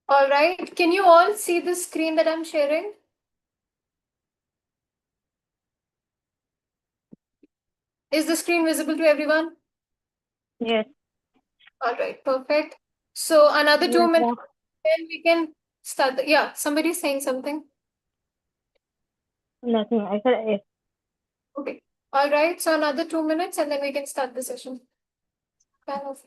All right. Can you all see the screen that I'm sharing? Is the screen visible to everyone? Yes. All right, perfect. So another Yes, 2 minutes, ma'am. then we can start. Yeah, somebody's saying something. Nothing. I said yes. Okay. All right. So another 2 minutes, and then we can start the session. Kind of.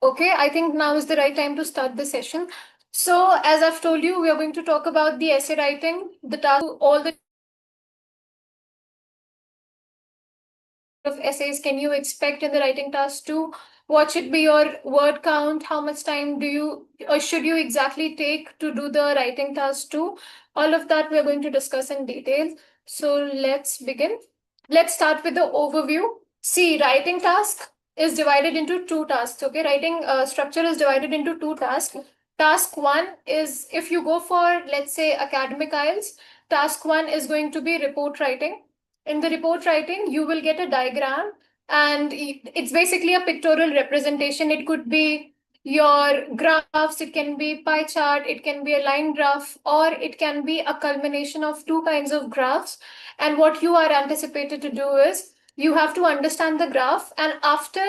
Okay, I think now is the right time to start the session. So, as I've told you, we are going to talk about the essay writing, the task, all the of essays can you expect in the writing task too? What should be your word count? How much time do you or should you exactly take to do the writing task too? All of that we're going to discuss in detail. So let's begin. Let's start with the overview. See, writing task is divided into two tasks. Okay, writing structure is divided into two tasks. Task one is if you go for, let's say, academic IELTS, task one is going to be report writing. In the report writing, you will get a diagram, and it's basically a pictorial representation. It could be your graphs, it can be pie chart, it can be a line graph, or it can be a culmination of two kinds of graphs. And what you are anticipated to do is you have to understand the graph, and after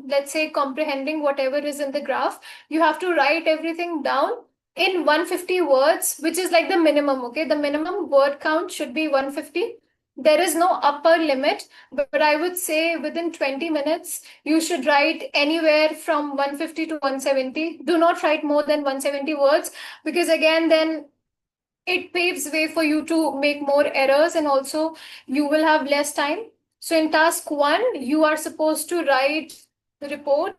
let's say comprehending whatever is in the graph, you have to write everything down in 150 words, which is like the minimum. Okay, the minimum word count should be 150. There is no upper limit, but I would say within 20 minutes, you should write anywhere from 150 to 170. Do not write more than 170 words, because again, then it paves way for you to make more errors, and also you will have less time. So in task one, you are supposed to write the report.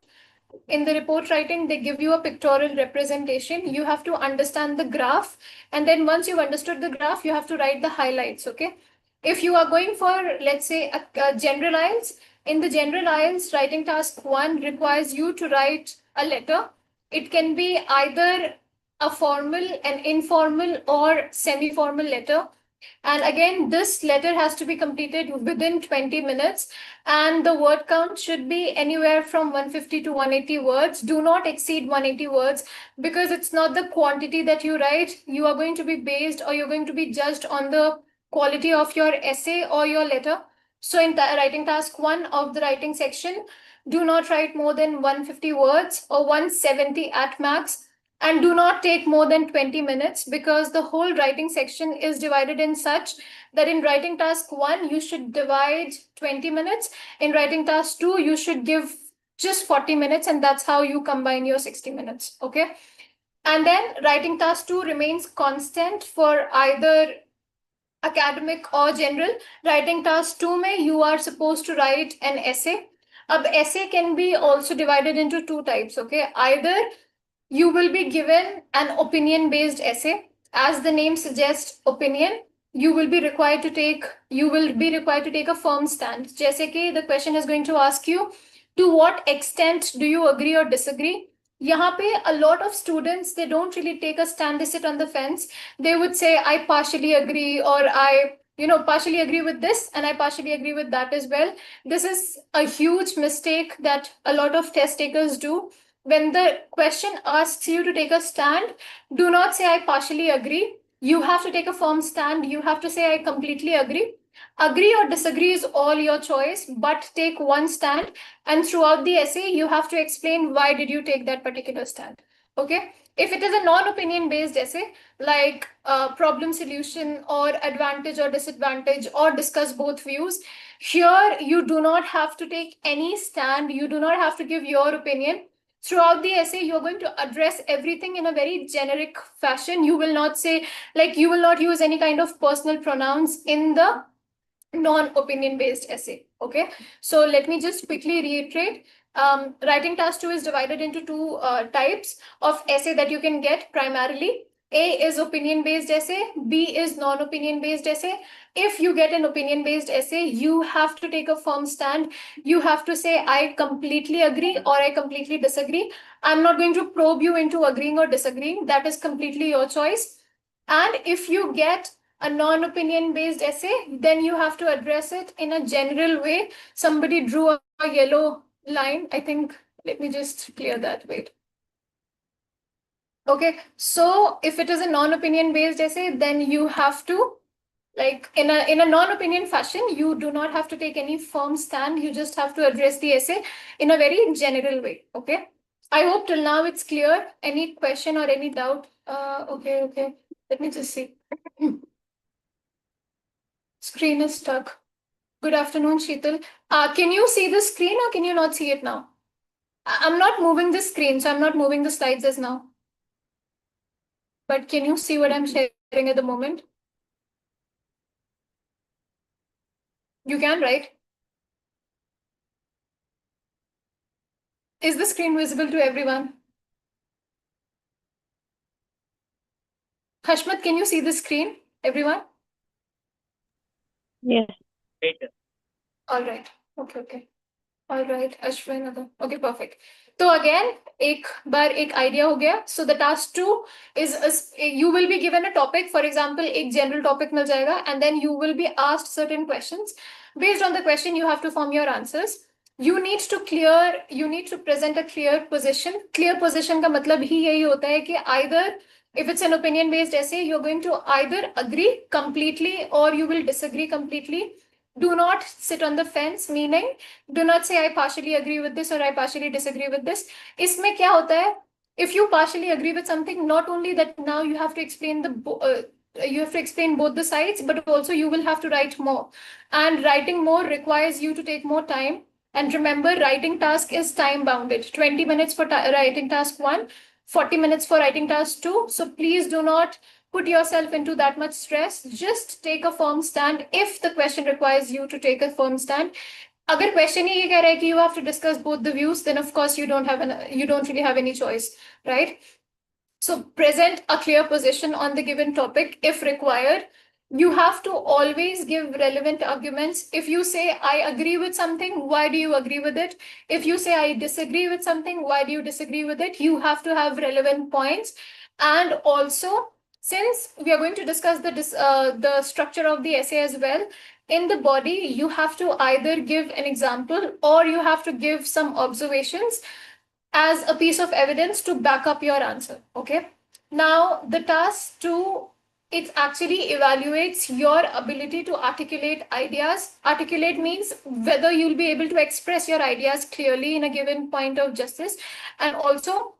In the report writing, they give you a pictorial representation. You have to understand the graph, and then once you've understood the graph, you have to write the highlights. Okay, if you are going for, let's say, a general IELTS, in the general IELTS, writing task one requires you to write a letter. It can be either a formal, an informal, or semi-formal letter. And again, this letter has to be completed within 20 minutes, and the word count should be anywhere from 150 to 180 words. Do not exceed 180 words, because it's not the quantity that you write. You are going to be based, or you're going to be judged on the quality of your essay or your letter. So in writing task one of the writing section, do not write more than 150 words or 170 at max, and do not take more than 20 minutes, because the whole writing section is divided in such that in writing task 1 you should divide 20 minutes, in writing task 2 you should give just 40 minutes, and that's how you combine your 60 minutes. Okay, and then writing task 2 remains constant for either academic or general. Writing task 2 mein you are supposed to write an essay. Ab essay can be also divided into two types. Okay, either you will be given an opinion based essay. As the name suggests, opinion. You will be required to take a firm stand. जैसे कि the question is going to ask you, to what extent do you agree or disagree? यहाँ पे a lot of students, they don't really take a stand, they sit on the fence. They would say, I partially agree, or I partially agree with this, and I partially agree with that as well. This is a huge mistake that a lot of test takers do. When the question asks you to take a stand, do not say, I partially agree. You have to take a firm stand. You have to say, I completely agree. Agree or disagree is all your choice, but take one stand. And throughout the essay, you have to explain why did you take that particular stand. Okay. If it is a non-opinion based essay, like problem solution or advantage or disadvantage, or discuss both views, here you do not have to take any stand. You do not have to give your opinion. Throughout the essay, you're going to address everything in a very generic fashion. You will not say, like, you will not use any kind of personal pronouns in the non-opinion based essay. Okay, so let me just quickly reiterate. Writing task 2 is divided into two types of essay that you can get primarily. A is opinion based essay, B is non opinion based essay. If you get an opinion based essay, you have to take a firm stand. You have to say, I completely agree or I completely disagree. I'm not going to probe you into agreeing or disagreeing. That is completely your choice. And if you get a non opinion based essay, then you have to address it in a general way. Somebody drew a yellow line. I think, let me just clear that. Wait. Okay, so if it is a non-opinion based essay, then you have to, like, in a non-opinion fashion, you do not have to take any firm stand. You just have to address the essay in a very general way. Okay. I hope till now it's clear. Any question or any doubt? Okay. Let me just see. Screen is stuck. Good afternoon, Sheetal. Can you see the screen or can you not see it now? I'm not moving the screen, so I'm not moving the slides as now. But can you see what I'm sharing at the moment? You can, right? Is the screen visible to everyone? Hashmat, can you see the screen, everyone? Yes. All right. Okay. All right, Ashwin. Okay, perfect. तो again, एक बार एक idea हो गया. So the task 2 is you will be given a topic. For example, एक general topic मिल जाएगा, and then you will be asked certain questions. Based on the question, you have to form your answers. You need to present a clear position. Clear position का मतलब ही यही होता है कि either if it's an opinion based essay, you're going to either agree completely or you will disagree completely. Do not sit on the fence, meaning do not say I partially agree with this or I partially disagree with this. इसमें क्या होता है? If you partially agree with something, not only that now you have to explain you have to explain both the sides, but also you will have to write more. And writing more requires you to take more time. And remember, writing task is time bounded. 20 minutes for writing task 1, 40 minutes for writing task 2. So please do not put yourself into that much stress. Just take a firm stand if the question requires you to take a firm stand. अगर question ही ये कह रहा है कि you have to discuss both the views, then of course you don't really have any choice, right? So present a clear position on the given topic if required. You have to always give relevant arguments. If you say, I agree with something, why do you agree with it? If you say, I disagree with something, why do you disagree with it? You have to have relevant points. And also, since we are going to discuss the structure of the essay as well, in the body, you have to either give an example or you have to give some observations as a piece of evidence to back up your answer. Okay. Now, the task 2, it actually evaluates your ability to articulate ideas. Articulate means whether you'll be able to express your ideas clearly in a given point of justice, and also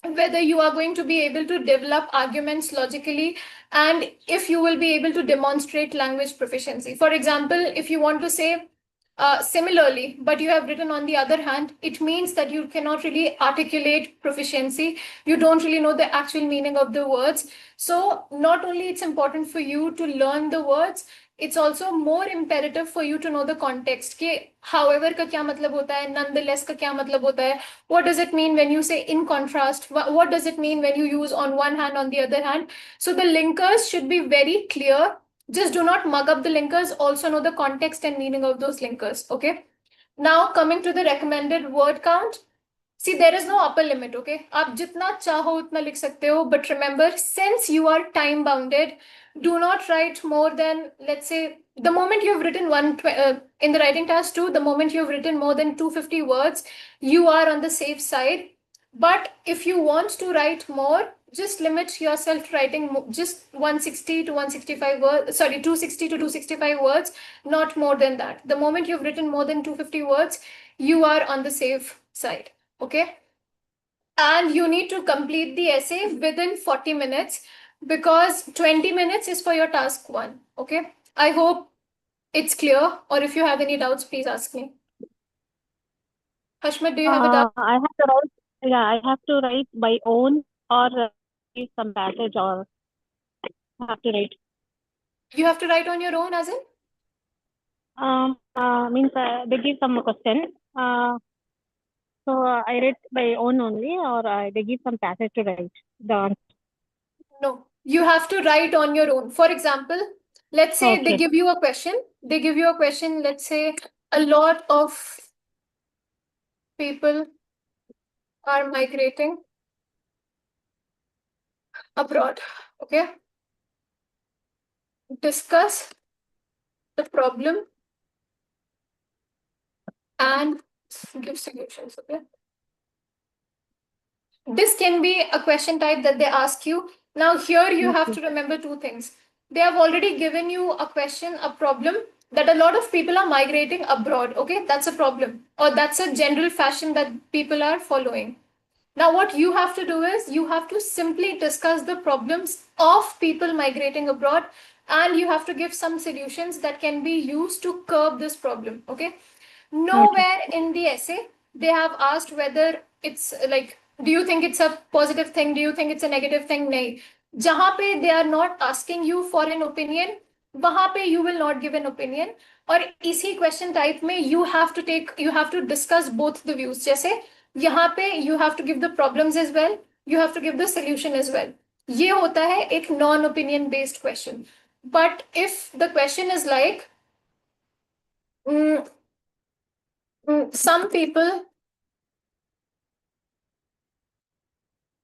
whether you are going to be able to develop arguments logically, and if you will be able to demonstrate language proficiency. For example, if you want to say similarly, but you have written on the other hand, it means that you cannot really articulate proficiency. You don't really know the actual meaning of the words. So not only it's important for you to learn the words, it's also more imperative for you to know the context. कि however का क्या मतलब होता है, nonetheless का क्या मतलब होता है, what does it mean when you say in contrast, what does it mean when you use on one hand, on the other hand. So the linkers should be very clear. Just do not mug up the linkers. Also know the context and meaning of those linkers. Okay. Now coming to the recommended word count. See, there is no upper limit, okay? आप जितना चाहो उतना लिख सकते हो, but remember, since you are time bounded, do not write more than, let's say, the moment you've written in the writing task 2, the moment you've written more than 250 words, you are on the safe side. But if you want to write more, just limit yourself to writing just 160 to 165 words, sorry, 260 to 265 words, not more than that. The moment you've written more than 250 words, you are on the safe side. Okay. And you need to complete the essay within 40 minutes because 20 minutes is for your task 1. Okay. I hope it's clear, or if you have any doubts, please ask me. Hashmat, do you have a doubt? I have to write. Yeah, I have to write by own or use some passage or have to write. You have to write on your own, as in? Means they give some question. So I read by own only, or they give some passage to write the answer. No, you have to write on your own. For example, let's say they Okay. give you a question. They give you a question. Let's say a lot of people are migrating abroad. Okay. Discuss the problem and give solutions. Okay. This can be a question type that they ask you. Now, here you have Okay. to remember two things. They have already given you a question, a problem that a lot of people are migrating abroad. Okay, that's a problem, or that's a general fashion that people are following. Now, what you have to do is you have to simply discuss the problems of people migrating abroad, and you have to give some solutions that can be used to curb this problem. Okay. Okay. Nowhere in the essay they have asked whether it's like, do you think it's a positive thing? Do you think it's a negative thing? नहीं. जहाँ पे they are not asking you for an opinion, वहाँ पे you will not give an opinion. और इसी question type में you have to discuss both the views. जैसे यहाँ पे you have to give the problems as well, you have to give the solution as well. ये होता है एक non opinion based question. But if the question is like, mm, some people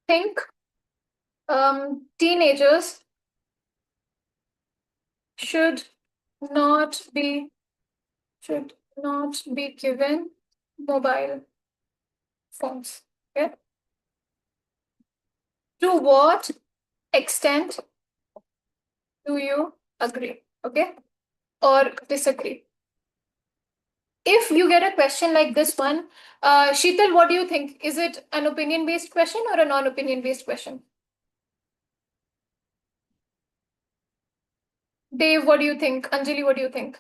think teenagers should not be should not be given mobile phones. Okay? To what extent do you agree? Okay, or disagree? If you get a question like this one, Sheetal, what do you think? Is it an opinion based question or a non opinion based question? Dave, what do you think? Anjali, what do you think?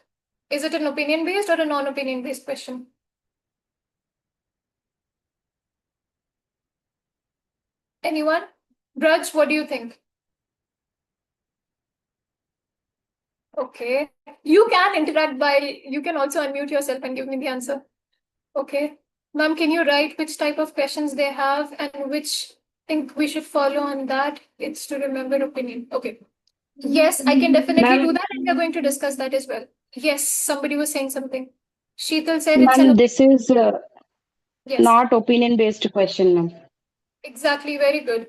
Is it an opinion based or a non opinion based question? Anyone? Braj, what do you think? Okay. You can interact by, you can also unmute yourself and give me the answer. Okay. Ma'am, can you write which type of questions they have and which think we should follow on that? It's to remember opinion. Okay. Yes, I can definitely do Ma'am, that, and we're going to discuss that as well. Yes, somebody was saying something. Sheetal said it's an ma'am, this is yes, not opinion-based question, ma'am. exactly. Very good.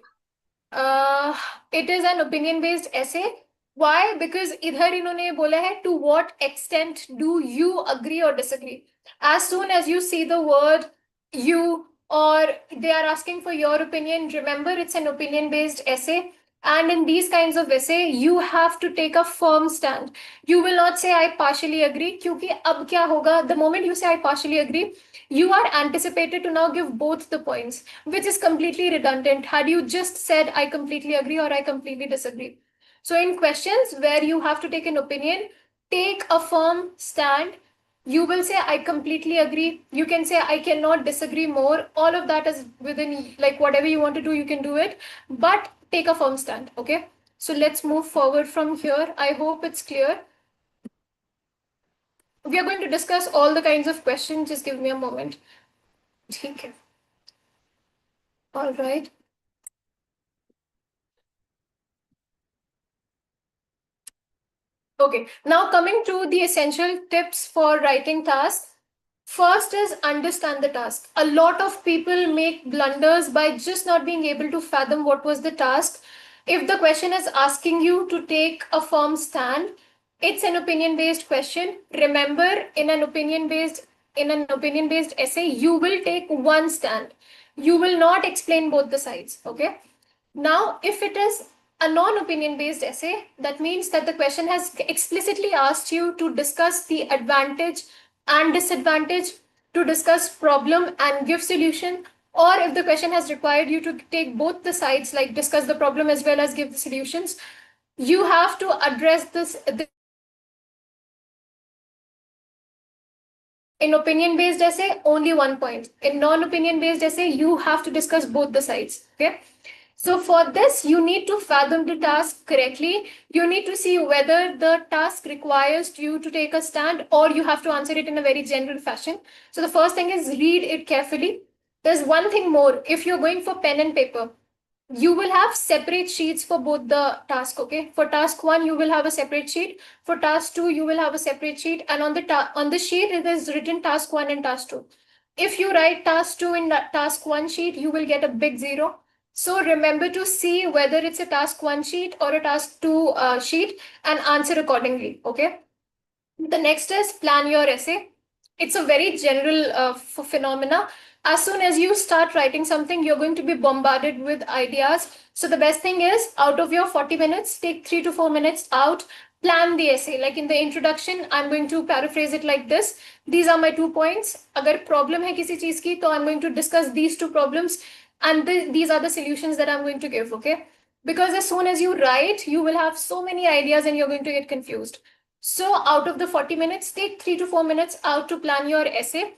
Uh, it is an opinion based essay. Why? Because इधर इन्होंने बोला है to what extent do you agree or disagree? As soon as you see the word you, or they are asking for your opinion, remember it's an opinion based essay. And in these kinds of essay, you have to take a firm stand. You will not say I partially agree, क्योंकि अब क्या होगा? The moment you say I partially agree, you are anticipated to now give both the points, which is completely redundant had you just said I completely agree or I completely disagree. So in questions where you have to take an opinion, take a firm stand. You will say I completely agree, you can say I cannot disagree more. All of that is within, like, whatever you want to do you can do it, but take a firm stand. Okay, so let's move forward from here. I hope it's clear. We are going to discuss all the kinds of questions. Just give me a moment. Okay. All right. Okay, now coming to the essential tips for writing tasks. First is understand the task. A lot of people make blunders by just not being able to fathom what was the task. If the question is asking you to take a firm stand, it's an opinion based question. Remember, in an opinion based essay, you will take one stand. You will not explain both the sides. Okay. Now, if it is a non opinion based essay, that means that the question has explicitly asked you to discuss the advantage and disadvantage, to discuss problem and give solution. Or if the question has required you to take both the sides, like discuss the problem as well as give the solutions, you have to address this in opinion based essay, only one point. In non opinion based essay, you have to discuss both the sides. Okay. So for this, you need to fathom the task correctly. You need to see whether the task requires you to take a stand or you have to answer it in a very general fashion. So the first thing is read it carefully. There's one thing more. If you're going for pen and paper, you will have separate sheets for both the task. Okay, for task 1 you will have a separate sheet, for task 2 you will have a separate sheet, and on the sheet it is written task 1 and task 2. If you write task 2 in that task 1 sheet, you will get a big zero. So remember to see whether it's a task 1 sheet or a task 2 sheet, and answer accordingly. Okay, the next is plan your essay. It's a very general phenomena. As soon as you start writing something, you're going to be bombarded with ideas. So the best thing is, out of your 40 minutes, take 3 to 4 minutes out, plan the essay. Like in the introduction, I'm going to paraphrase it like this. These are my 2 points. Agar problem hai kisi cheez ki, to I'm going to discuss these 2 problems, and these are the solutions that I'm going to give. Okay. Because as soon as you write, you will have so many ideas and you're going to get confused. So out of the 40 minutes, take 3 to 4 minutes out to plan your essay.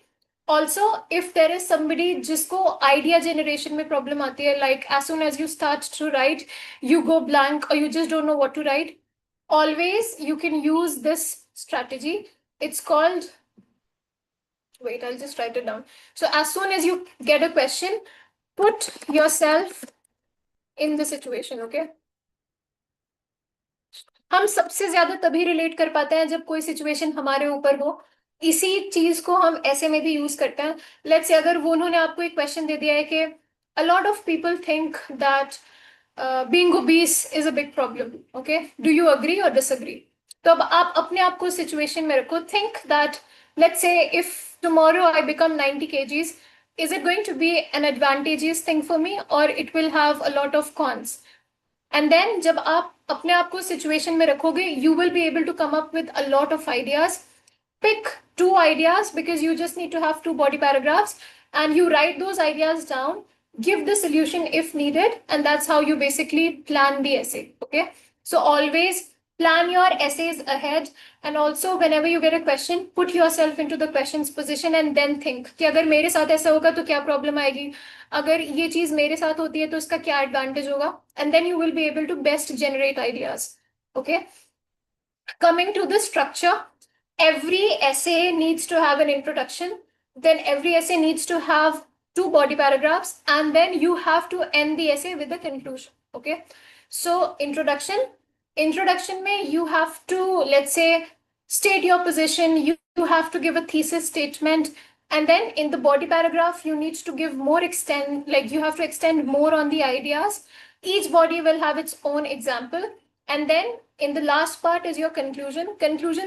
Also, if there is somebody jisko idea generation mein problem aati hai, like as soon as you start to write, you go blank or you just don't know what to write, always you can use this strategy. It's called, wait, I'll just write it down. So as soon as you get a question, put yourself in the situation, okay? हम सबसे ज्यादा तभी relate कर पाते हैं जब कोई situation हमारे ऊपर हो. इसी चीज को हम ऐसे में भी यूज करते हैं. लेट्स से अगर वो उन्होंने आपको एक क्वेश्चन दे दिया है कि a lot of people think that being obese is a big problem. Okay, do you agree or disagree? तो अब आप अपने आप को सिचुएशन में रखो. Think that let's say if tomorrow I become 90 kgs, is it going to be an advantageous thing for me or it will have a lot of cons? And then जब आप अपने आप को सिचुएशन में रखोगे, you will be able to come up with a lot of ideas. Pick 2 ideas because you just need to have 2 body paragraphs, and you write those ideas down, give the solution if needed, and that's how you basically plan the essay. Okay, so always plan your essays ahead, and also whenever you get a question, put yourself into the question's position and then think कि अगर मेरे साथ ऐसा होगा तो क्या problem आएगी, अगर ये चीज मेरे साथ होती है तो इसका क्या एडवांटेज होगा, and then you will be able to best generate ideas. Okay, coming to the structure, every essay needs to have an introduction, then every essay needs to have 2 body paragraphs, and then you have to end the essay with a conclusion. Okay, so introduction may you have to, let's say, state your position, you have to give a thesis statement, and then in the body paragraph you need to give more extend, like you have to extend more on the ideas. Each body will have its own example, and then in the last part is your conclusion.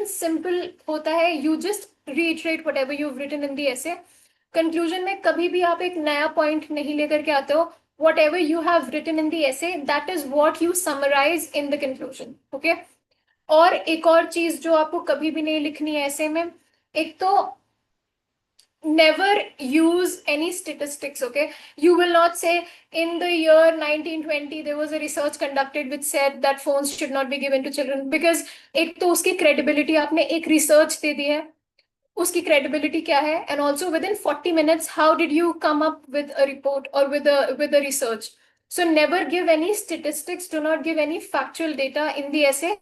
Simple hota hai, you just reiterate whatever you've written in the essay. Conclusion में कभी भी आप एक नया point नहीं लेकर के आते हो. Whatever you have written in the essay, that is what you summarize in the conclusion. Okay, और एक और चीज जो आपको कभी भी नहीं लिखनी है ऐसे में, एक तो never use any statistics. Okay, you will not say in the year 1920 there was a research conducted which said that phones should not be given to children, because एक तो उसकी credibility आपने एक research दे दी है, उसकी credibility क्या है, and also within 40 minutes how did you come up with a report or with a research. So never give any statistics, do not give any factual data in the essay,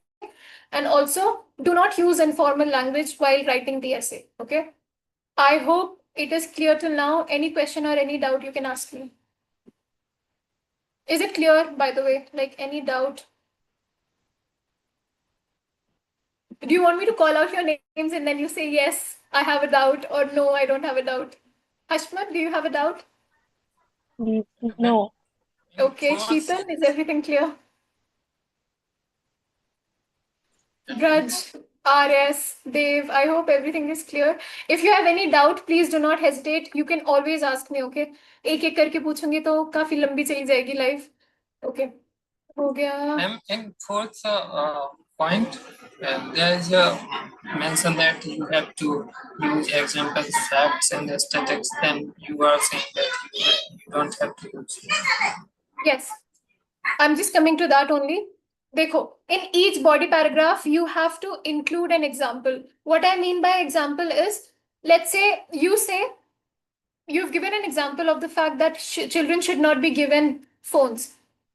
and also do not use informal language while writing the essay. Okay, I hope it is clear till now. Any question or any doubt you can ask me. Is it clear, by the way? Like any doubt? Do you want me to call out your names and then you say, yes, I have a doubt, or no, I don't have a doubt? Hashmat, do you have a doubt? No. Okay, Sheetal, is everything clear? Braj, RS, Dev, I hope everything is clear. If you have any doubt, please do not hesitate. You can always ask me, okay? एक एक करके पूछूंगी तो काफी लंबी चली जाएगी life. Okay, हो गया. And fourth point, there is a mention that you have to use examples, facts, and statistics. Then you are saying that you don't have to use. Yes, I'm just coming to that only. देखो, in each body paragraph, you have to include an example. What I mean by example is, let's say you say, you've given an example of the fact that children should not be given phones.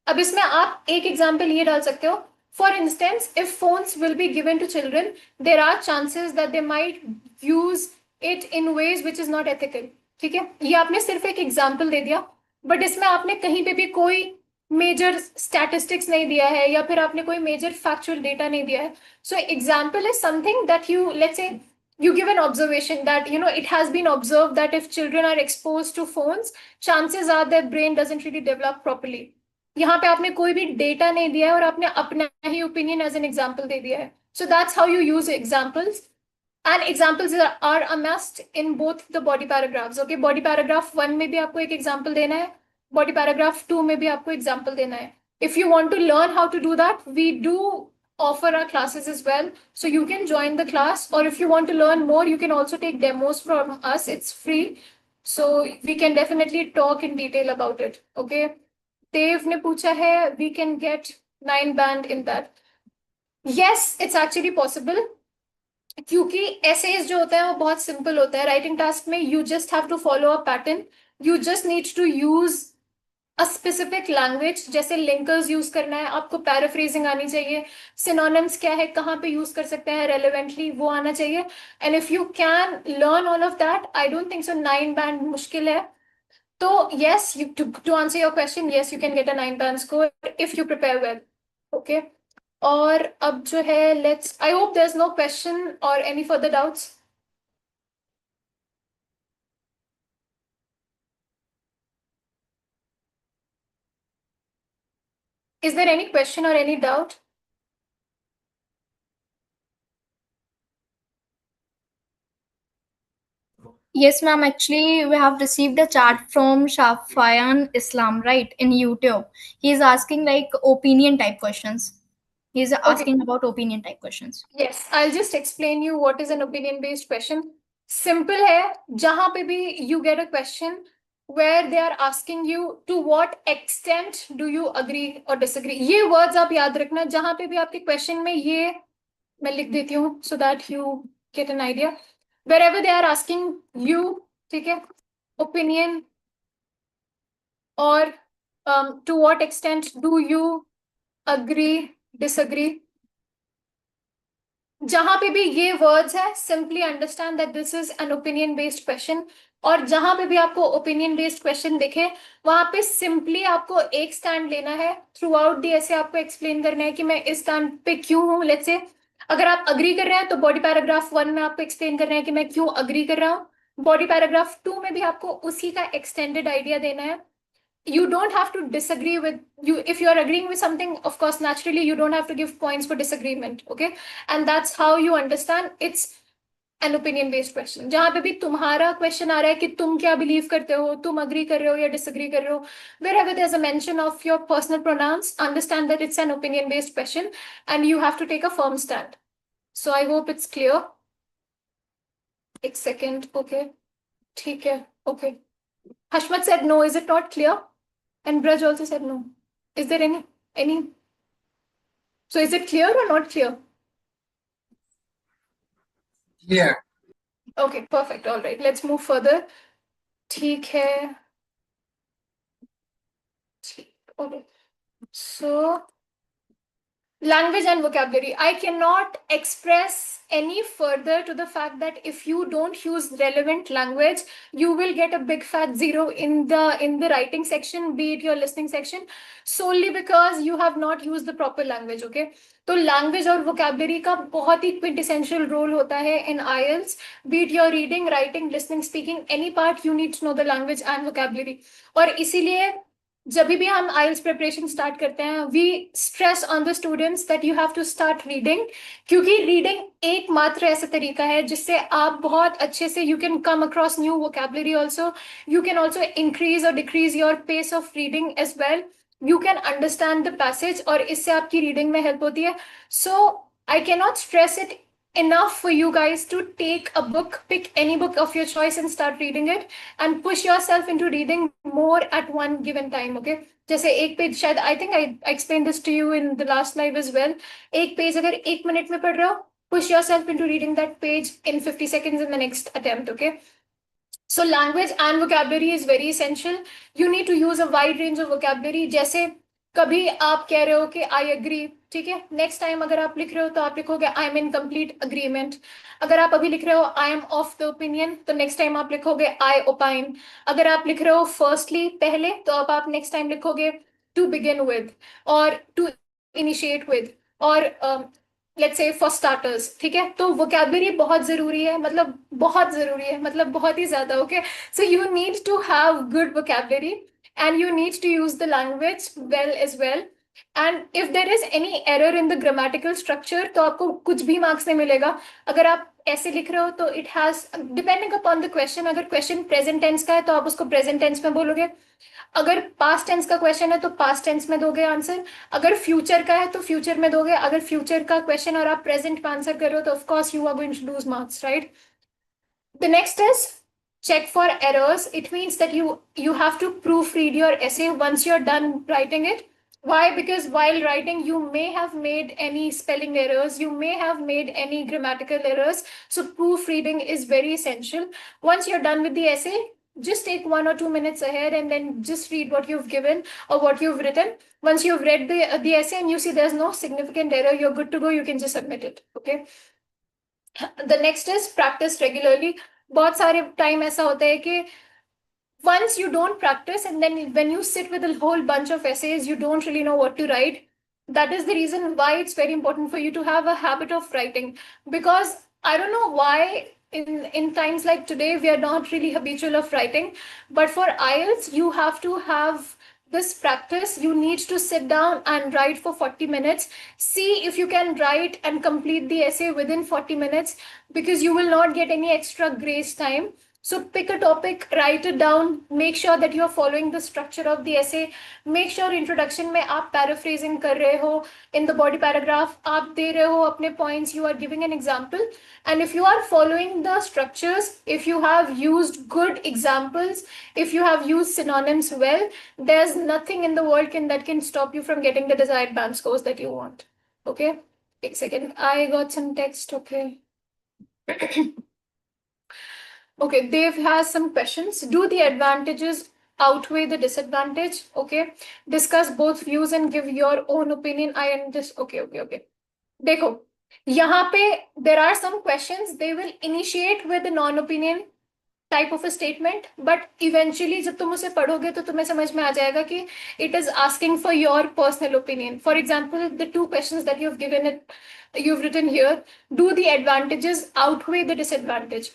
अब इसमें आप एक example ये डाल सकते हो. For instance, if phones will be given to children, there are chances that they might use it in ways which is not ethical. ठीक है, ये आपने सिर्फ एक example दे दिया, but इसमें आपने कहीं पे भी कोई मेजर स्टैटिस्टिक्स नहीं दिया है या फिर आपने कोई मेजर फैक्चुअल डेटा नहीं दिया है. So example is something that you let's say you give an observation that it has been observed that if children are exposed to phones, chances are their brain doesn't really develop properly. यहाँ पे आपने कोई भी data नहीं दिया है और आपने अपना ही ओपिनियन एज एन एग्जाम्पल दे दिया है. So that's how you use examples. And examples are a must in both the body paragraphs. Okay, body paragraph 1 में भी आपको एक example देना है, body paragraph 2 में भी आपको example देना है. If you want to learn how to do that, we do offer our classes as well. So you can join the class, or if you want to learn more, you can also take demos from us. It's free. So we can definitely talk in detail about it. Okay. Dave ने पूछा है, we can get 9 band in that. Yes, it's actually possible. क्योंकि essays जो होता है वो बहुत simple होता है. राइटिंग टास्क में you just have to follow a pattern. You just need to use a specific language. जैसे लिंकर्स यूज करना है, आपको पैराफ्रेजिंग आनी चाहिए, सिनोनिम्स क्या है, कहाँ पे यूज कर सकते हैं रेलेवेंटली, वो आना चाहिए. And if you can learn all of that, I don't think so 9 band मुश्किल है. तो yes, to answer your question, yes you can get a 9 band score if you prepare well. Okay. और अब जो है, let's, I hope there is no question और any further doubts. Is there any question or any doubt? Yes, ma'am. Actually, we have received a chat from Shafian Islam, right, in YouTube. He is asking like opinion type questions. He is asking about opinion type questions. Yes, I'll just explain you what is an opinion based question. Simple है, जहां पे भी you get a question where they are asking you to what extent do you agree or disagree. ये words आप याद रखना, जहां पे भी आपके question में ये मैं लिख देती हूँ so that you get an idea. Wherever they are asking you, ठीक है, opinion or to what extent do you agree, disagree. जहां पे भी ये वर्ड्स है, simply understand that this is an opinion based question. और जहां पे भी आपको ओपिनियन बेस्ड क्वेश्चन दिखे, वहां पे सिंपली आपको एक स्टैंड लेना है. थ्रू आउट दी ऐसे आपको एक्सप्लेन करना है कि मैं इस स्टैंड पे क्यों हूँ. लेट्स से अगर आप अग्री कर रहे हैं तो बॉडी पैराग्राफ 1 में आपको एक्सप्लेन करना है कि मैं क्यों अग्री कर रहा हूँ. बॉडी पैराग्राफ 2 में भी आपको उसी का एक्सटेंडेड आइडिया देना है. You don't have to disagree with you. If you're agreeing with something, of course, naturally you don't have to give points for disagreement. Okay. And that's how you understand it's an opinion based question. जहां पे भी तुम्हारा question आ रहा है कि तुम क्या believe करते हो, तुम अग्री कर रहे हो या डिसअग्री कर रहे हो, wherever there's a mention of your personal pronouns, understand that it's an opinion based question and you have to take a firm stand. So I hope it's clear. एक second. Okay. ठीक है. Okay. Hashmat said no. Is it not clear? And Braj also said no. Is there any? So is it clear or not clear? Yeah. Okay, perfect. All right, let's move further. ठीक है. Okay. So language and vocabulary. I cannot express any further to the fact that if you don't use relevant language, you will get a big fat zero in the writing section, be it your listening section, solely because you have not used the proper language. Okay. तो language और vocabulary का बहुत ही quintessential role होता है in IELTS. Be it your reading, writing, listening, speaking, any part, you need to know the language and vocabulary. और इसीलिए जब भी हम आईएल्स प्रिपरेशन स्टार्ट करते हैं, we stress on the students that you have to start reading. क्योंकि reading एकमात्र ऐसा तरीका है जिससे आप बहुत अच्छे से you can come across new vocabulary. Also you can also increase और decrease your pace of reading as well. You can understand the passage और इससे आपकी रीडिंग में हेल्प होती है. So I can not stress it enough for you guys to take a book, pick any book of your choice and start reading it and push yourself into reading more at one given time. Okay. जैसे एक page, शायद I think I explained this to you in the last live as well. एक page अगर 1 minute में पढ़ रहे हो, push yourself into reading that page in 50 seconds in the next attempt. Okay. So language and vocabulary is very essential. You need to use a wide range of vocabulary. जैसे कभी आप कह रहे हो कि आई अग्री, ठीक है, next time अगर आप लिख रहे हो तो आप लिखोगे I am in complete agreement. अगर आप अभी लिख रहे हो I am of the opinion, तो नेक्स्ट टाइम आप लिखोगे आई ओपाइन. अगर आप लिख रहे हो फर्स्टली, पहले, तो अब आप नेक्स्ट टाइम लिखोगे to begin with, or to initiate with, or let's say for starters, ठीक है? तो vocabulary बहुत जरूरी है, मतलब बहुत जरूरी है, मतलब बहुत ही ज्यादा, okay? So you need to have good vocabulary, and you need to use the language well as well. And if there is any error in the grammatical structure, तो आपको कुछ भी मार्क्स नहीं मिलेगा. अगर आप ऐसे लिख रहे हो तो it has, depending upon the question, अगर question present tense का है तो आप उसको present tense में बोलोगे, अगर पास्ट टेंस का क्वेश्चन है तो पास्ट टेंस में दोगे आंसर, अगर फ्यूचर का है तो फ्यूचर में दोगे, अगर फ्यूचर का क्वेश्चन और आप प्रेजेंट में आंसर कर रहे हो तो of course you are going to lose marks, right? The next is check for errors. It means that you have to proofread your essay once you're done writing it. Why? Because while writing you may have made any spelling errors, you may have made any grammatical errors, so proofreading is very essential. Once you're done with the essay, just take 1 or 2 minutes ahead and then just read what you've given or what you've written. Once you've read the essay and you see there's no significant error, you're good to go, you can just submit it. Okay, the next is practice regularly. बहुत सारे time ऐसा होता है कि once you don't practice, and then when you sit with a whole bunch of essays, you don't really know what to write. That is the reason why it's very important for you to have a habit of writing. Because I don't know why in times like today we are not really habitual of writing, but for IELTS you have to have this practice. You need to sit down and write for 40 minutes. See if you can write and complete the essay within 40 minutes, because you will not get any extra grace time. So pick a topic, write it down, make sure that you are following the structure of the essay. Make sure introduction में आप paraphrasing कर रहे हो, in the body paragraph आप दे रहे हो अपने points, you are giving an example. And if you are following the structures, if you have used good examples, if you have used synonyms well, there's nothing in the world that can stop you from getting the desired band scores that you want. Okay, take a second, I got some text. Okay. Okay, Dave has some questions. Do the advantages outweigh the disadvantage? Okay. Discuss both views and give your own opinion. I am just okay. देखो, यहाँ पे there are some questions. They will initiate with a non-opinion type of a statement, but eventually जब तुम उसे पढ़ोगे तो तुम्हें समझ में आ जाएगा कि it is asking for your personal opinion. For example, the 2 questions that you've written here, do the advantages outweigh the disadvantage?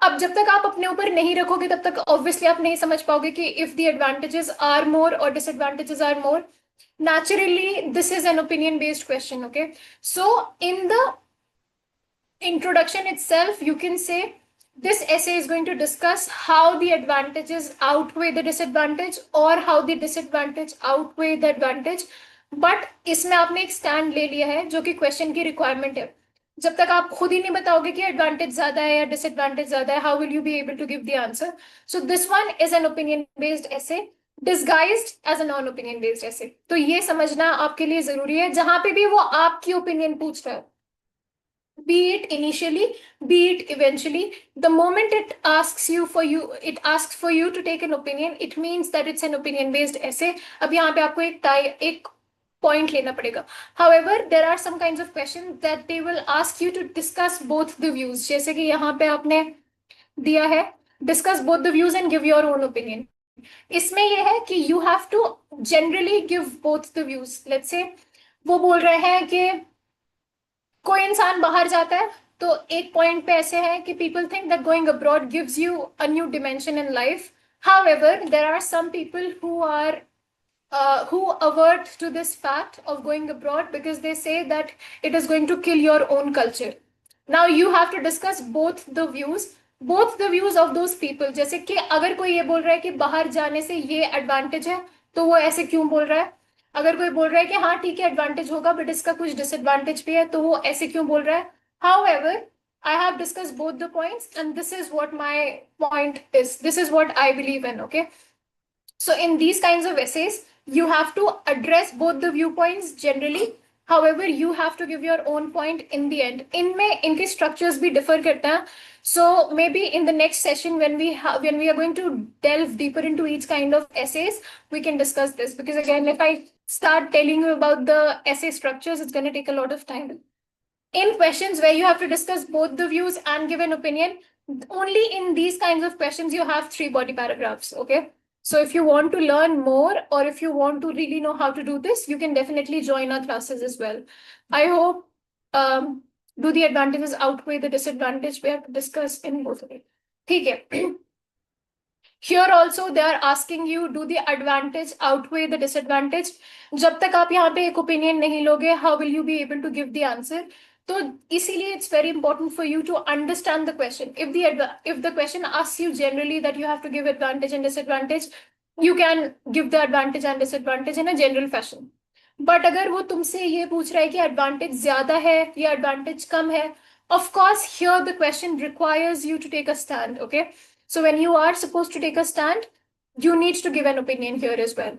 अब जब तक आप अपने ऊपर नहीं रखोगे तब तक ऑब्वियसली आप नहीं समझ पाओगे कि if the advantages are more और disadvantages are more. Naturally, this is an opinion based question. Okay, so in the introduction itself you can say this essay is going to discuss how the advantages outweigh the disadvantage or how the disadvantage outweigh the advantage. But इसमें आपने एक stand ले लिया है जो कि question की requirement है. जब तक आप खुद ही नहीं बताओगे कि एडवांटेज ज्यादा है या डिसएडवांटेज ज्यादा है, how will you be able to give the answer? So this one is an opinion based essay disguised as a non opinion based essay. तो ये समझना आपके लिए जरूरी है. जहां पे भी वो आपकी ओपिनियन पूछ रहा है, be it initially, be it eventually, the moment it asks for you to take an opinion, it means that it's an opinion based essay. अब यहाँ पे आपको एक point लेना पड़ेगा. However, there are some kinds of questions that they will ask you to discuss both the views. जैसे कि यहाँ पे आपने दिया है discuss both the views and give your own opinion. इसमें ये है कि you have to generally give both the views. Let's say वो बोल रहे हैं कि कोई इंसान बाहर जाता है तो एक पॉइंट पे ऐसे है कि people think that going abroad gives you a new dimension in life. However, there are some people who avert to this fact of going abroad because they say that it is going to kill your own culture. Now you have to discuss both the views of those people. जैसे कि अगर कोई ये बोल रहा है कि बाहर जाने से ये एडवांटेज है तो वो ऐसे क्यों बोल रहा है. अगर कोई बोल रहा है कि हाँ ठीक है एडवांटेज होगा बट इसका कुछ डिसएडवांटेज भी है तो वो ऐसे क्यों बोल रहा है. However, I have discussed both the points and this is what my point is. This is what I believe in. Okay. So in these kinds of essays, you have to address both the viewpoints generally. However, you have to give your own point in the end. इनमें इनके structures भी differ करता है. So maybe in the next session when we are going to delve deeper into each kind of essays, we can discuss this. Because again, if I start telling you about the essay structures, it's going to take a lot of time. In questions where you have to discuss both the views and give an opinion, only in these kinds of questions you have 3 body paragraphs. Okay. So if you want to learn more, or if you want to really know how to do this, you can definitely join our classes as well. I hope, do the advantages outweigh the disadvantage? We have to discuss in both of it. ठीक है. Here also they are asking you, do the advantage outweigh the disadvantage? जब तक आप यहाँ पे एक opinion नहीं लोगे, how will you be able to give the answer? तो इसीलिए it's very important for you to understand the question. If the question asks you generally that you have to give advantage and disadvantage, you can give the advantage and disadvantage in a general fashion. But अगर वो तुमसे ये पूछ रहा है कि advantage ज्यादा है या advantage कम है, of course here the question requires you to take a stand. Okay. So when you are supposed to take a stand, you need to give an opinion here as well.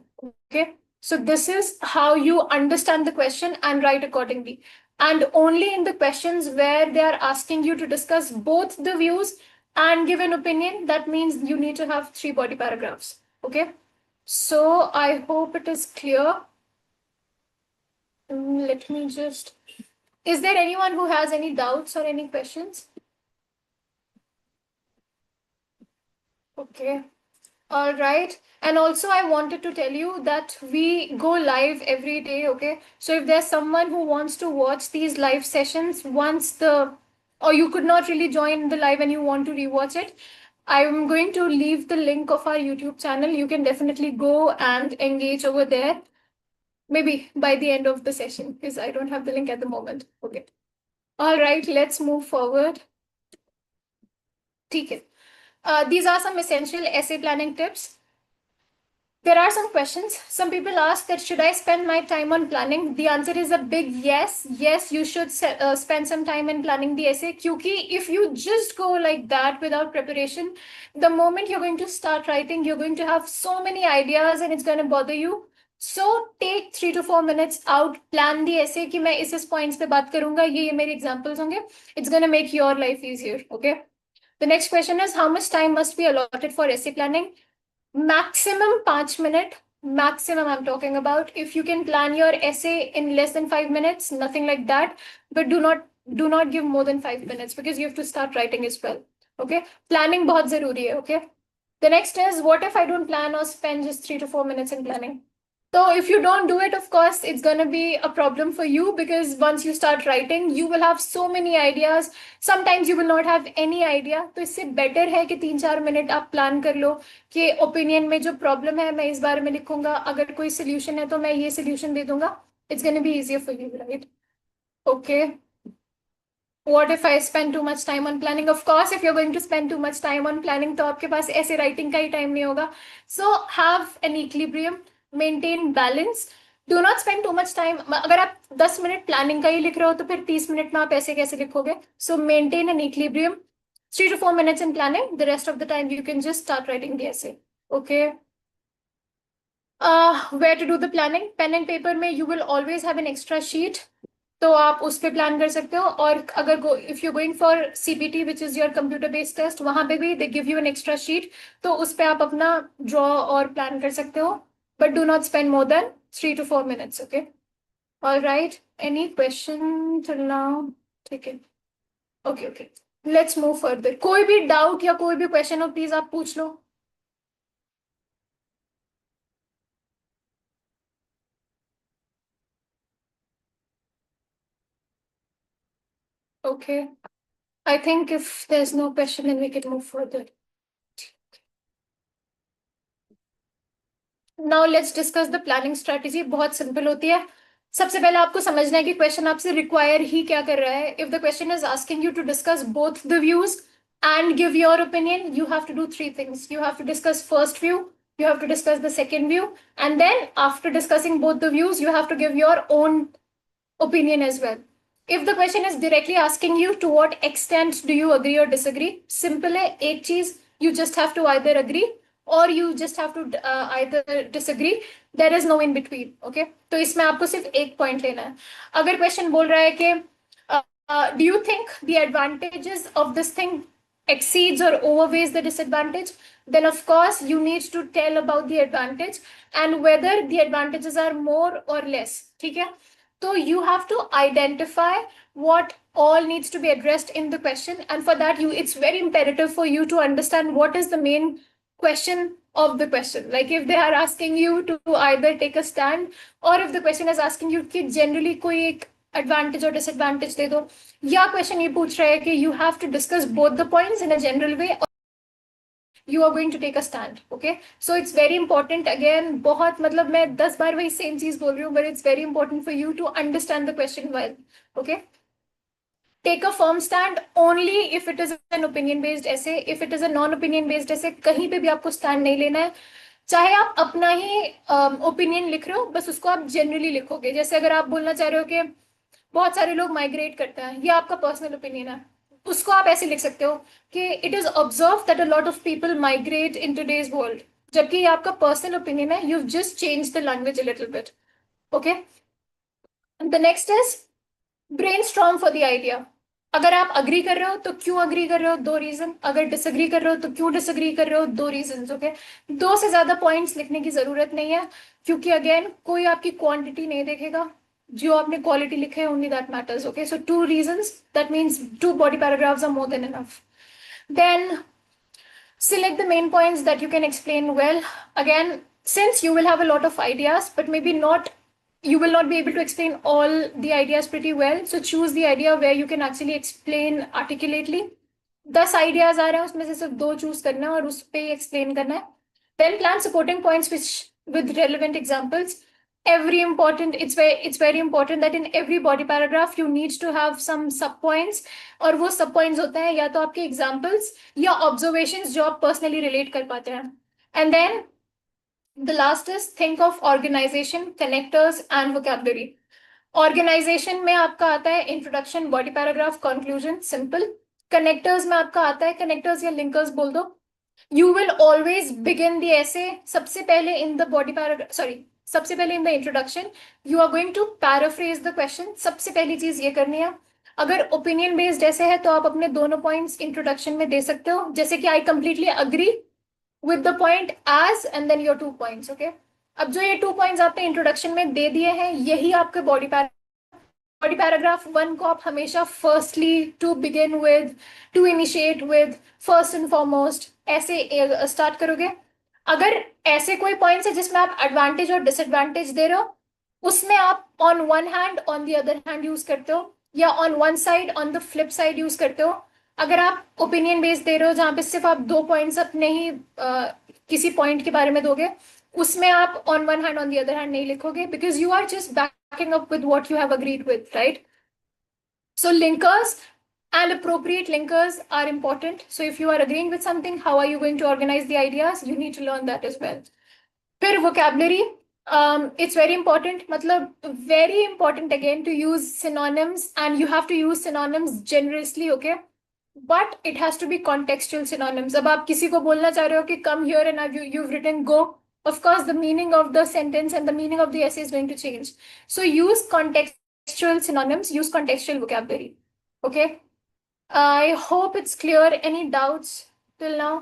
Okay. So this is how you understand the question and write accordingly. And only in the questions where they are asking you to discuss both the views and give an opinion, that means you need to have 3 body paragraphs. Okay. So I hope it is clear. Let me just. Is there anyone who has any doubts or any questions? Okay. All right. And also, I wanted to tell you that we go live every day. Okay. So if there's someone who wants to watch these live sessions or you could not really join the live and you want to rewatch it, I'm going to leave the link of our YouTube channel. You can definitely go and engage over there. Maybe by the end of the session, because I don't have the link at the moment. Okay. All right. Let's move forward. ठीक है. These are some essential essay planning tips. There are some questions. Some people ask that, should I spend my time on planning? The answer is a big yes. Yes, you should spend some time in planning the essay. Kyuki if you just go like that without preparation, the moment you're going to start writing, you're going to have so many ideas and it's going to bother you. So take 3 to 4 minutes out, plan the essay कि मैं इस points पे बात करूंगा, ये मेरे examples होंगे. It's going to make your life easier. Okay. The next question is, how much time must be allotted for essay planning? Maximum 5 minutes. Maximum I'm talking about. If you can plan your essay in less than 5 minutes, nothing like that. But do not give more than 5 minutes because you have to start writing as well. Okay. Planning बहुत जरूरी है. Okay. The next is, what if I don't plan or spend just 3 to 4 minutes in planning? So if you don't do it, of course, it's going to be a problem for you because once you start writing, you will have so many ideas. Sometimes you will not have any idea. तो इससे better है कि 3-4 minute आप plan कर लो कि opinion में जो problem है मैं इस बारे में लिखूंगा. अगर कोई solution है तो मैं ये solution दे दूंगा. It's going to be easier for you, right? Okay. What if I spend too much time on planning? Of course, if you're going to spend too much time on planning, तो आपके पास ऐसे writing का ही time नहीं होगा. So have an equilibrium, maintain balance. Do not spend too much time. अगर आप 10 minute planning का ही लिख रहे हो तो फिर 30 मिनट में आप ऐसे कैसे लिखोगे? So maintain an equilibrium. 3 to 4 minutes in planning. The rest of the time you can just start writing the essay. Okay. Where to do the planning? Pen and paper में you will always have an extra sheet. तो आप उस पे plan कर सकते हो. और अगर if you going for CPT which is your computer based test, वहां पे भी they give you an extra sheet, तो उस पे आप अपना ड्रॉ और प्लान कर सकते हो. But do not spend more than 3 to 4 minutes. Okay. Alright. Any question till now? ठीक है. Okay okay. Let's move further. कोई भी डाउट या कोई भी क्वेश्चन हो प्लीज आप पूछ लो. Okay. I think if there's no question, then we can move further. Now let's discuss the planning strategy. बहुत simple होती है. सबसे पहले आपको समझना है कि क्वेश्चन आपसे रिक्वायर ही क्या कर रहा है. If the question is asking you to discuss both the views and give your opinion, you have to do 3 things. You have to discuss first view, you have to discuss the second view, and then after discussing both the views, you have to give your own opinion as well. If the question is directly asking you to what extent do you agree or disagree, simple है. एक चीज, you just have to either agree or you just have to either disagree. There is no in between. Okay. तो इसमें आपको सिर्फ एक point लेना है. अगर क्वेश्चन बोल रहा है कि do you think the advantages of this thing exceeds or overweighs the disadvantage, then of course you need to tell about the advantage and whether the advantages are more or less. ठीक है. So you have to identify what all needs to be addressed in the question, and for that it's very imperative for you to understand what is the main question of the question. Like if they are asking you to either take a stand, or if the question is asking you कि generally कोई एक advantage or disadvantage दे दो, या question ये पूछ रहा है कि you have to discuss both the points in a general way, or you are going to take a stand. Okay, so it's very important. Again, बहुत मतलब मैं 10 बार वही same चीज बोल रही हूँ, but it's very important for you to understand the question well. Okay, take a firm stand only if it is an opinion based essay. If it is a non opinion based essay, कहीं पे भी आपको stand नहीं लेना है. चाहे आप अपना ही ओपिनियन लिख रहे हो, बस उसको आप जनरली लिखोगे. जैसे अगर आप बोलना चाह रहे हो कि बहुत सारे लोग माइग्रेट करते हैं, ये आपका पर्सनल ओपिनियन है, उसको आप ऐसे लिख सकते हो कि it is observe that a lot of people migrate in today's world, जबकि ये आपका पर्सनल ओपिनियन है. You just change the language a little bit. Okay, the next is brainstorm for the idea. अगर आप अग्री कर रहे हो तो क्यों अग्री कर रहे हो, 2 रीजन. अगर डिसअग्री कर रहे हो तो क्यों डिसअग्री कर रहे हो, 2 रीजन. ओके, 2 से ज्यादा पॉइंट्स लिखने की जरूरत नहीं है, क्योंकि अगेन कोई आपकी क्वांटिटी नहीं देखेगा, जो आपने क्वालिटी लिखे है only that matters. Okay, so 2 reasons, that means 2 body paragraphs are more than enough. Then select the main points that you can explain well. Again, since you will have a lot of ideas, but maybe not, you will not be able to explain all the ideas pretty well. So choose the idea where you can actually explain articulately. 10 ideas आ रहे हैं, उसमें से सिर्फ 2 choose करना है और उस पे एक्सप्लेन करना है. Then plan supporting points which with relevant examples. It's very important that in every body paragraph you need to have some sub points, और वो सब points होते हैं या तो आपके examples या observations जो आप personally relate कर पाते हैं. And then the last is think of organization, connectors and vocabulary. Organisation में आपका आता है introduction, body paragraph, conclusion, simple. Connectors में आपका आता है, कनेक्टर्स या लिंकर्स बोल दो. You will always begin the essay सबसे पहले in the body paragraph, sorry, सबसे पहले in the introduction you are going to paraphrase the question. सबसे पहली चीज ये करनी है. अगर ओपिनियन बेस्ड ऐसे है तो आप अपने दोनों पॉइंट्स इंट्रोडक्शन में दे सकते हो, जैसे कि I completely agree with the point as and then your 2 points. Okay, अब जो ये 2 points आपने इंट्रोडक्शन में दे दिए हैं, यही आपके बॉडी पैराग्राफ 1 को आप हमेशा firstly, to begin with, to initiate with, first and foremost ऐसे स्टार्ट करोगे. अगर ऐसे कोई पॉइंट्स है जिसमें आप एडवांटेज और डिसएडवांटेज दे रहे हो, उसमें आप on one hand on the other hand use करते हो, या on one side on the flip side use करते हो. अगर आप ओपिनियन बेस्ड दे रहे हो जहां पे सिर्फ आप 2 पॉइंट्स अपने ही किसी पॉइंट के बारे में दोगे, उसमें आप on one hand on the other hand नहीं लिखोगे, because you are just backing up with what you have agreed with, right? So linkers and appropriate linkers are important. So if you are agreeing with something, how are you going to organize the ideas? You need to learn that as well. फिर vocabulary, it's very important, मतलब very important again to use synonyms, and you have to use synonyms generously, okay? But it has to be contextual synonyms. अब आप किसी को बोलना चाह रहे हो कि come here and you've written go, of course the meaning of the sentence and the meaning of the essay is going to change. So use contextual synonyms, use contextual vocabulary. Okay, I hope it's clear. Any doubts till now?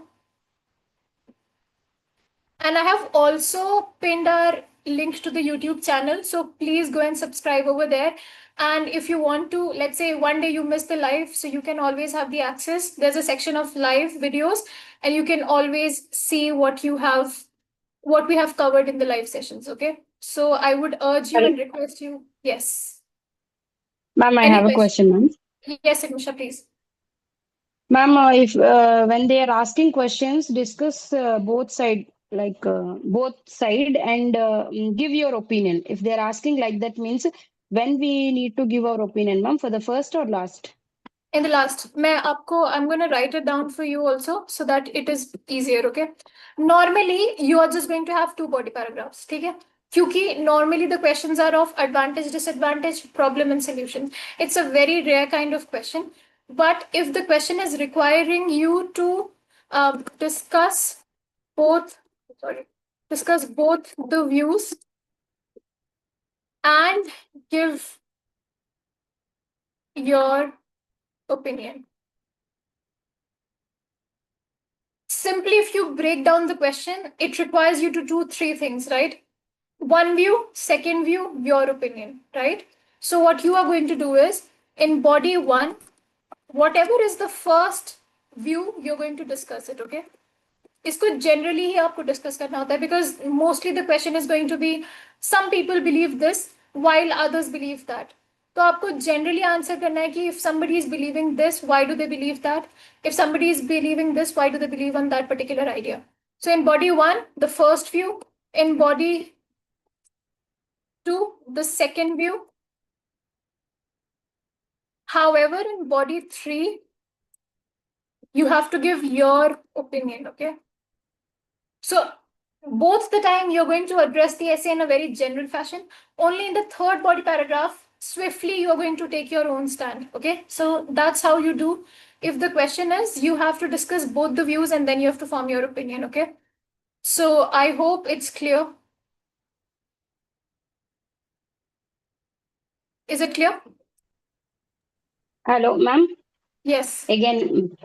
And I have also pinned our link to the YouTube channel, so please go and subscribe over there. And if you want to, let's say one day you missed the live, so you can always have the access. There's a section of live videos, and you can always see what we have covered in the live sessions. Okay, so I would urge you and request you. Yes. Ma'am, I Any have a question, ma'am. Yes, Agnisha, please. Ma'am, if when they are asking questions, discuss both side, both side, and give your opinion. If they are asking like that, means when we need to give our opinion, ma'am, for the first or last? In the last, I'm going to write it down for you also so that it is easier, okay? Normally, you are just going to have 2 body paragraphs, okay? Because normally the questions are of advantage, disadvantage, problem and solution. It's a very rare kind of question. But if the question is requiring you to discuss both, discuss both the views and give your opinion. Simply, if you break down the question, it requires you to do 3 things, right? One view, second view, your opinion, right? So what you are going to do is, in body 1, whatever is the first view, you're going to discuss it, okay? इसको generally ही आपको discuss करना होता है, because mostly the question is going to be some people believe this while others believe that. तो आपको generally answer करना है कि if somebody is believing this, why do they believe that? If somebody is believing this, why do they believe on that particular idea? So in body 1, the first view. In body 2, the second view. However, in body 3, you have to give your opinion, okay? So both the time you're going to address the essay in a very general fashion. Only in the third body paragraph, swiftly you're going to take your own stand, okay? So that's how you do. If the question is, you have to discuss both the views and then you have to form your opinion, okay? So I hope it's clear. Is it clear? Hello, ma'am. Yes. Again,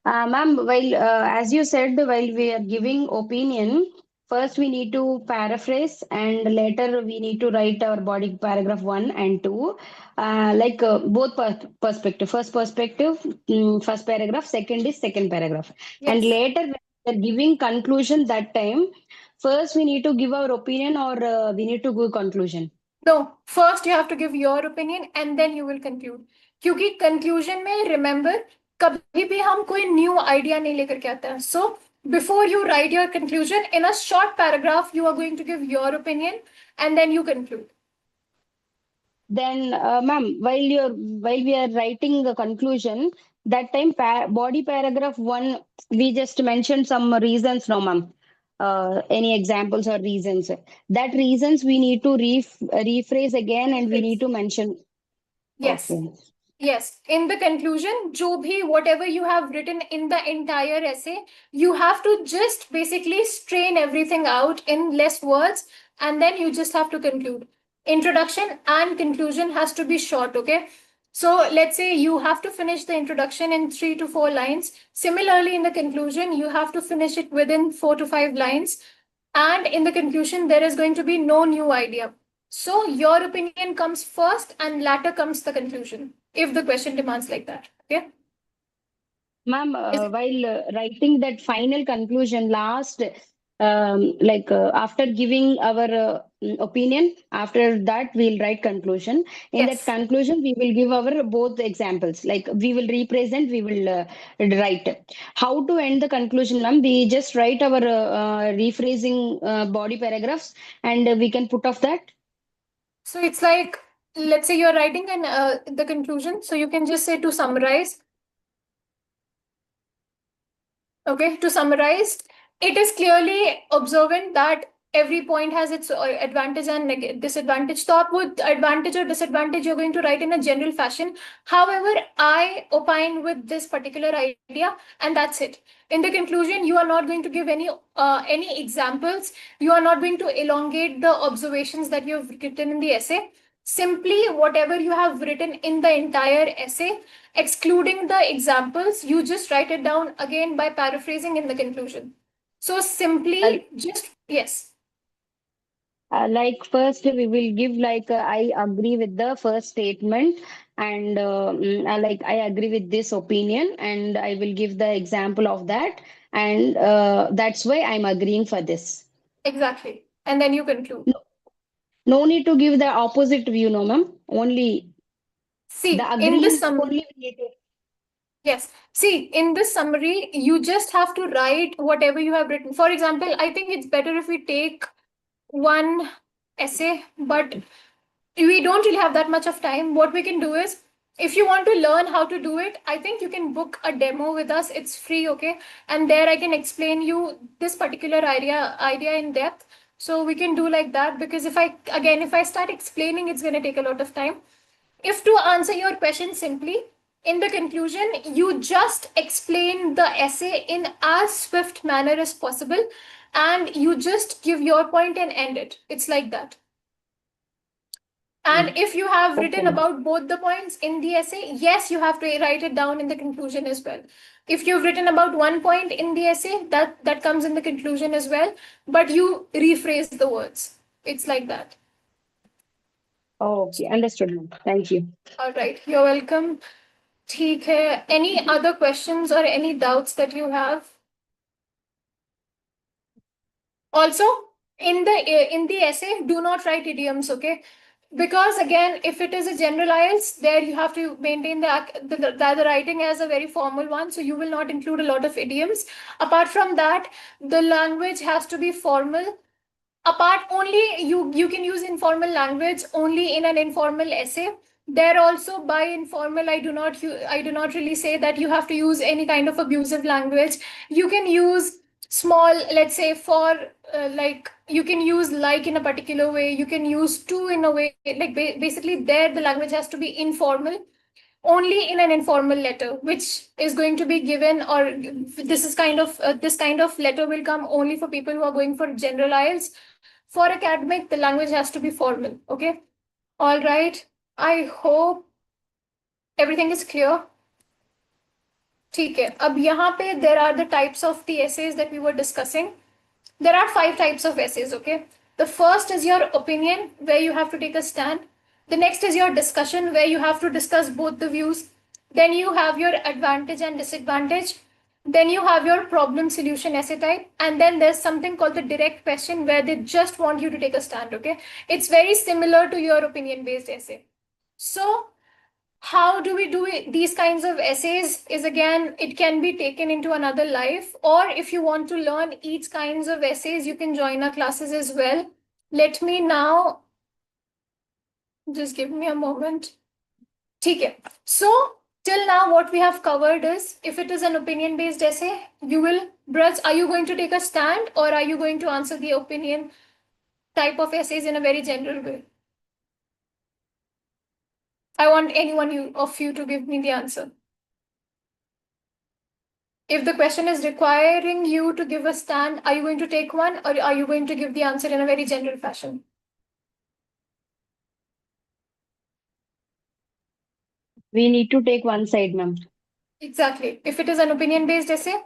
ma'am, while as you said, while we are giving opinion, first we need to paraphrase and later we need to write our body paragraph 1 and 2. Both perspective. First perspective, first paragraph. Second is second paragraph. And Yes. later when we are giving conclusion, that time, first we need to give our opinion or we need to give conclusion. No, first you have to give your opinion and then you will conclude. क्योंकि conclusion में remember कभी भी हम कोई new idea नहीं लेकर के आते हैं. So before you write your conclusion in a short paragraph, you are going to give your opinion and then you conclude. Then, ma'am, while we are writing the conclusion, that time body paragraph 1, we just mentioned some reasons, no, ma'am. Any examples or reasons? That reasons we need to rephrase again, and we need to mention. Yes. Okay. Yes, in the conclusion, जो भी whatever you have written in the entire essay, you have to just basically strain everything out in less words, and then you just have to conclude. Introduction and conclusion has to be short, okay? So let's say you have to finish the introduction in 3 to 4 lines. Similarly, in the conclusion, you have to finish it within 4 to 5 lines. And in the conclusion, there is going to be no new idea. So your opinion comes first and later comes the conclusion, if the question demands like that. Okay. Ma'am, while writing that final conclusion, last, after giving our opinion, after that we'll write conclusion. In that Yes. conclusion, we will give our both examples. Like we will represent, we will write. How to end the conclusion, ma'am? We just write our rephrasing body paragraphs, and we can put off that. So it's like, let's say you're writing the conclusion. So you can just say to summarize. Okay, to summarize, it is clearly observant that every point has its advantage and disadvantage. So आप वो advantage or disadvantage you're going to write in a general fashion. However, I opine with this particular idea, and that's it. In the conclusion, you are not going to give any examples. You are not going to elongate the observations that you have written in the essay. Simply whatever you have written in the entire essay, excluding the examples, you just write it down again by paraphrasing in the conclusion. So simply just, yes. Like first we will give I agree with the first statement, and I agree with this opinion, and I will give the example of that, and that's why I'm agreeing for this. Exactly. And then you conclude. No need to give the opposite view, no, ma'am. Only See, the in the agreeing only we need to. Yes. See, in this summary, you just have to write whatever you have written. For example, I think it's better if we take one essay, but we don't really have that much of time. What we can do is, if you want to learn how to do it, I think you can book a demo with us. It's free, okay? And there I can explain you this particular idea in depth. So we can do like that, because if I start explaining, it's going to take a lot of time. If to answer your question simply, in the conclusion, you just explain the essay in as swift manner as possible, and you just give your point and end it. It's like that. And if you have written Okay. about both the points in the essay, yes, you have to write it down in the conclusion as well. If you've written about one point in the essay, that comes in the conclusion as well, but you rephrase the words. It's like that. Okay, understood, ma'am. Thank you. All right, you're welcome. ठीक है. Any other questions or any doubts that you have? Also, in the essay, do not write idioms, okay? Because again, if it is a general IELTS, there you have to maintain the writing as a very formal one, so you will not include a lot of idioms. Apart from that, the language has to be formal. Apart only, you can use informal language only in an informal essay. There also, by informal, I do not really say that you have to use any kind of abusive language. You can use small, let's say, for like, you can use like in a particular way, you can use to in a way, like basically there the language has to be informal, only in an informal letter, which is going to be given, or this kind of letter will come only for people who are going for general IELTS. For academic, the language has to be formal. Okay. All right. I hope everything is clear. ठीक है, अब यहाँ पे there are the types of the essays that we were discussing. There are 5 types of essays, okay? The first is your opinion, where you have to take a stand. The next is your discussion, where you have to discuss both the views. Then you have your advantage and disadvantage. Then you have your problem solution essay type. And then there's something called the direct question, where they just want you to take a stand, okay? It's very similar to your opinion based essay. So, how do we do it? These kinds of essays is, again, it can be taken into another life, or if you want to learn each kinds of essays, you can join our classes as well. Let me now, just give me a moment. Okay, so till now what we have covered is, if it is an opinion based essay, you will, Braj, are you going to take a stand, or are you going to answer the opinion type of essays in a very general way? I want of you to give me the answer. If the question is requiring you to give a stand, are you going to take one, or are you going to give the answer in a very general fashion? We need to take one side, ma'am. Exactly. If it is an opinion based essay,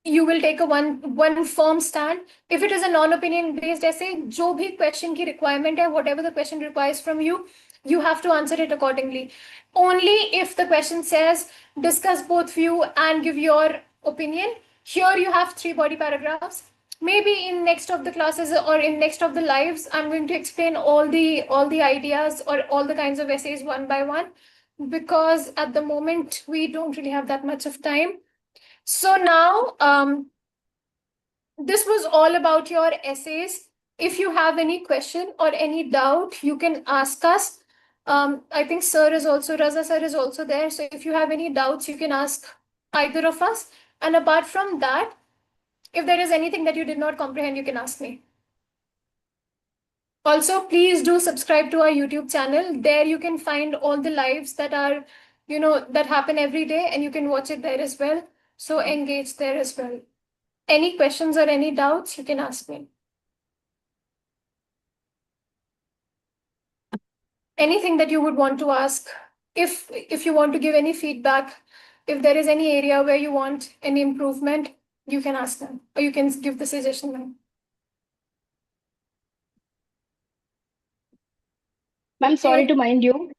you will take a one firm stand. If it is a non-opinion based essay, जो भी question की requirement है, whatever the question requires from you, you have to answer it accordingly. Only if the question says discuss both view and give your opinion, here you have 3 body paragraphs. Maybe in next of the classes or in next of the lives, I'm going to explain all the ideas or all the kinds of essays one by one, because at the moment we don't really have that much of time. So now, this was all about your essays. If you have any question or any doubt, you can ask us. I think Raza sir is also there. So if you have any doubts, you can ask either of us. And apart from that, if there is anything that you did not comprehend, you can ask me. Also, please do subscribe to our YouTube channel. There you can find all the lives that are, that happen every day, and you can watch it there as well. So engage there as well. Any questions or any doubts, you can ask me. Anything that you would want to ask. If you want to give any feedback, if there is any area where you want any improvement, you can ask them, or you can give the suggestion then. Ma'am, sorry to mind you.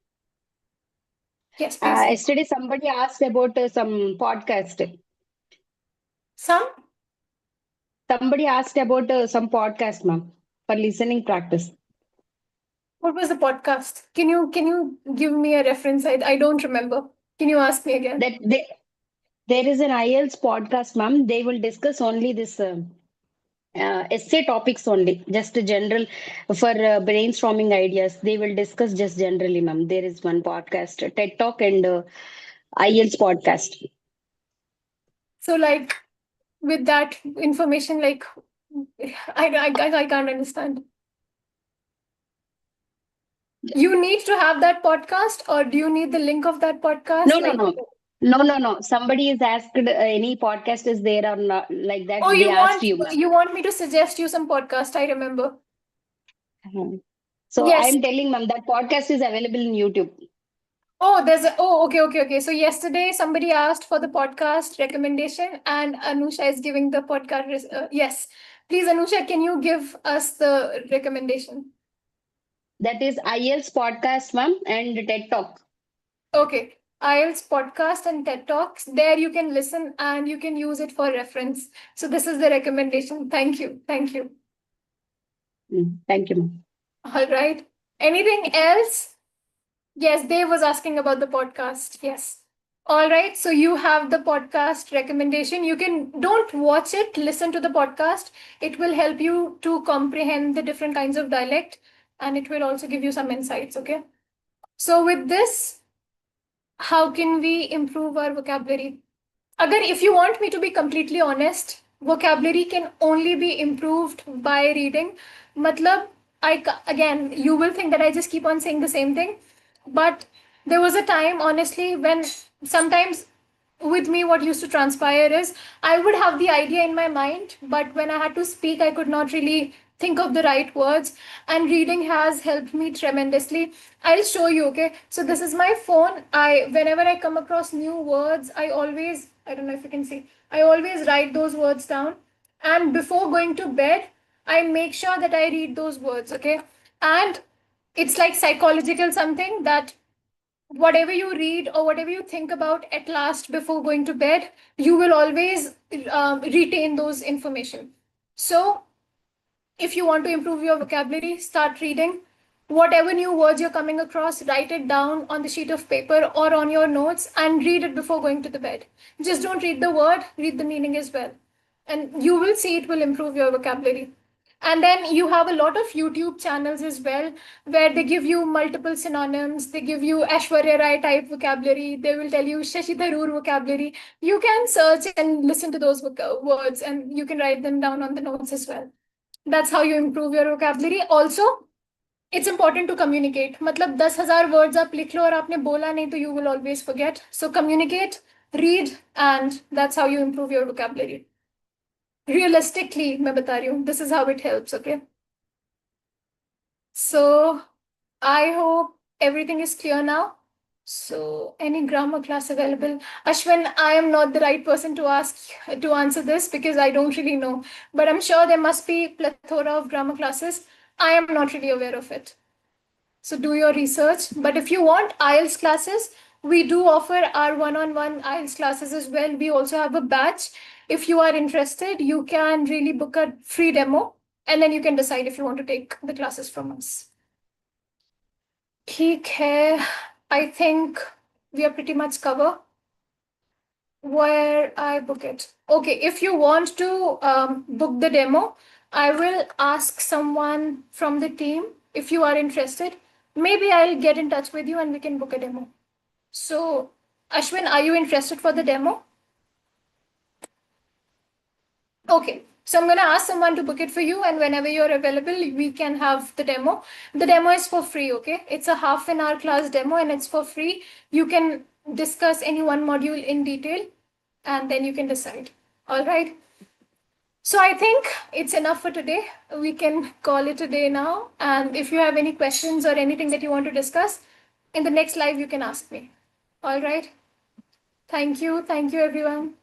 Yes, please. Yesterday somebody asked about some podcast. Somebody asked about some podcast, ma'am, for listening practice. What was the podcast? Can you give me a reference? I don't remember. Can you ask me again? There is an IELTS podcast, ma'am. They will discuss only this essay topics only, just a general for brainstorming ideas. They will discuss just generally, ma'am. There is one podcast, TED Talk and IELTS podcast. So, like, with that information, like, I can't understand. You need to have that podcast, or do you need the link of that podcast? No. Somebody is asked any podcast is there or not, like that. Oh, they asked you, ma'am. you want me to suggest you some podcast? I remember. So Yes. I'm telling, ma'am, that podcast is available in YouTube. Oh, okay. So yesterday somebody asked for the podcast recommendation, and Anusha is giving the podcast. Yes, please, Anusha, can you give us the recommendation? That is IELTS podcast, ma'am, and TED Talk. Okay. IELTS podcast and TED Talks. There you can listen and you can use it for reference. So this is the recommendation. Thank you. Thank you. Thank you, ma'am. All right. Anything else? Yes, Dave was asking about the podcast. Yes. All right. So you have the podcast recommendation. You can don't watch it, listen to the podcast. It will help you to comprehend the different kinds of dialect and it will also give you some insights. Okay. So with this, how can we improve our vocabulary? Agar if you want me to be completely honest, vocabulary can only be improved by reading. Matlab, again, you will think that I just keep on saying the same thing, but there was a time, honestly, when sometimes with me what used to transpire is I would have the idea in my mind, but when I had to speak, I could not really think of the right words. And reading has helped me tremendously. I'll show you, okay? So this is my phone. Whenever I come across new words, I don't know if you can see, I always write those words down. And before going to bed, I make sure that I read those words, okay? And it's like psychological something that whatever you read or whatever you think about at last before going to bed, you will always retain those information. So if you want to improve your vocabulary, start reading. Whatever new words you're coming across, write it down on the sheet of paper or on your notes and read it before going to the bed. Just don't read the word, read the meaning as well. And you will see it will improve your vocabulary. And then you have a lot of YouTube channels as well, where they give you multiple synonyms. They give you Ashwarya Rai type vocabulary. They will tell you Shashi Tharoor vocabulary. You can search and listen to those words and you can write them down on the notes as well. That's how you improve your vocabulary. Also, it's important to communicate. मतलब 10,000 words आप लिख लो और आपने बोला नहीं तो you will always forget. So communicate, read, and that's how you improve your vocabulary. Realistically, मैं बता रही हूँ. This is how it helps. Okay. So I hope everything is clear now. So, any grammar class available? Ashwin, I am not the right person to ask to answer this because I don't really know. But I'm sure there must be plethora of grammar classes. I am not really aware of it. So do your research. But if you want IELTS classes, we do offer our one-on-one IELTS classes as well. We also have a batch. If you are interested, you can really book a free demo and then you can decide if you want to take the classes from us. ठीक है. I think we are pretty much covered. Where I book it? Okay, if you want to book the demo, I will ask someone from the team if you are interested. Maybe I'll get in touch with you and we can book a demo. So, Ashwin, are you interested for the demo? Okay, so I'm going to ask someone to book it for you, and whenever you're available, we can have the demo. The demo is for free, okay? It's a half an hour class demo and it's for free. You can discuss any one module in detail and then you can decide. All right. So I think it's enough for today. We can call it a day now. And if you have any questions or anything that you want to discuss, in the next live, you can ask me. All right. Thank you. Thank you, everyone.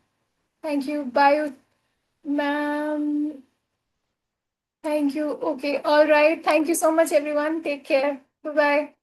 Thank you. Bye, ma'am. Thank you. Okay. All right. Thank you so much, everyone. Take care. Bye-bye.